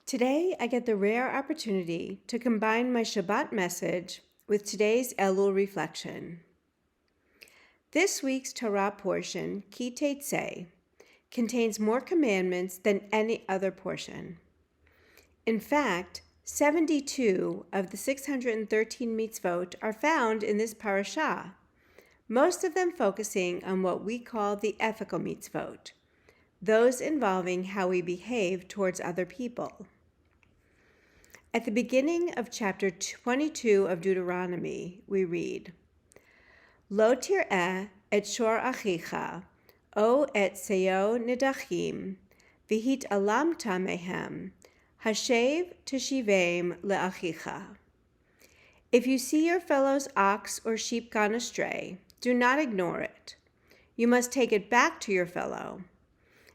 Today, I get the rare opportunity to combine my Shabbat message with today's Elul reflection. This week's Torah portion, Ki Teitzei, contains more commandments than any other portion. In fact, 72 of the 613 mitzvot are found in this parashah, most of them focusing on what we call the ethical mitzvot, those involving how we behave towards other people. At the beginning of chapter 22 of Deuteronomy, we read, Lo tir'eh et shor achicha, o et seo nidachim, v'hit alamta mehem, hashev teshivem le'achicha. If you see your fellow's ox or sheep gone astray, do not ignore it. You must take it back to your fellow.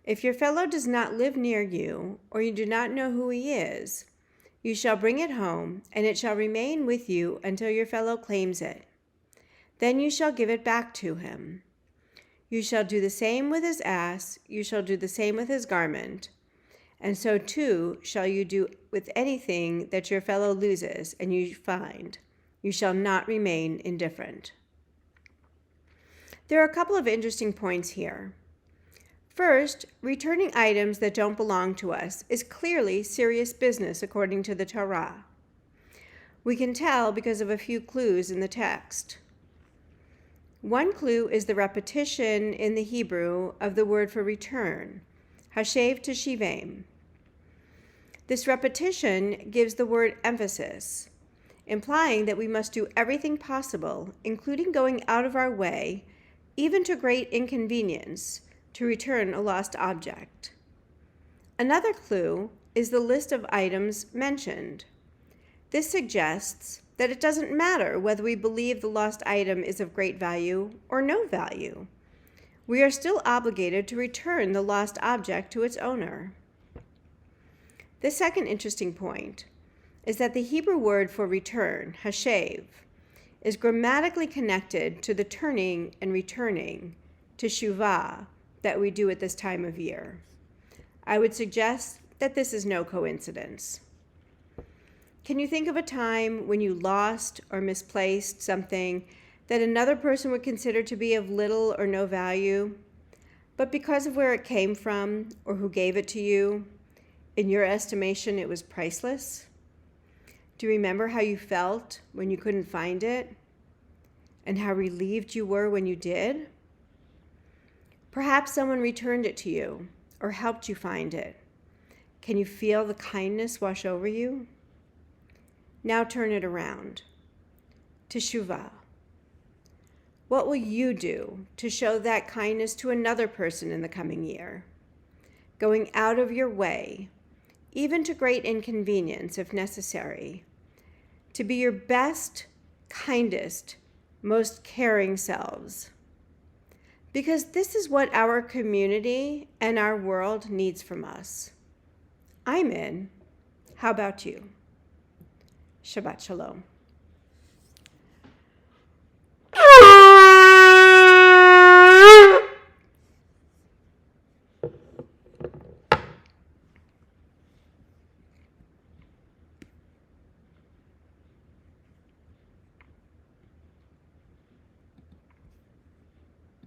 If your fellow does not live near you, or you do not know who he is, you shall bring it home, and it shall remain with you until your fellow claims it. Then you shall give it back to him. You shall do the same with his ass, you shall do the same with his garment, and so too shall you do with anything that your fellow loses and you find. You shall not remain indifferent. There are a couple of interesting points here. First, returning items that don't belong to us is clearly serious business according to the Torah. We can tell because of a few clues in the text. One clue is the repetition in the Hebrew of the word for return, hashev teshivem. This repetition gives the word emphasis, implying that we must do everything possible, including going out of our way, even to great inconvenience, to return a lost object. Another clue is the list of items mentioned. This suggests that it doesn't matter whether we believe the lost item is of great value or no value. We are still obligated to return the lost object to its owner. The second interesting point is that the Hebrew word for return, hashev, is grammatically connected to the turning and returning, teshuva, that we do at this time of year. I would suggest that this is no coincidence. Can you think of a time when you lost or misplaced something that another person would consider to be of little or no value, but because of where it came from or who gave it to you, in your estimation it was priceless? Do you remember how you felt when you couldn't find it and how relieved you were when you did? Perhaps someone returned it to you or helped you find it. Can you feel the kindness wash over you? Now turn it around. Teshuvah. What will you do to show that kindness to another person in the coming year? Going out of your way, even to great inconvenience if necessary, to be your best, kindest, most caring selves. Because this is what our community and our world needs from us. I'm in. How about you? Shabbat Shalom.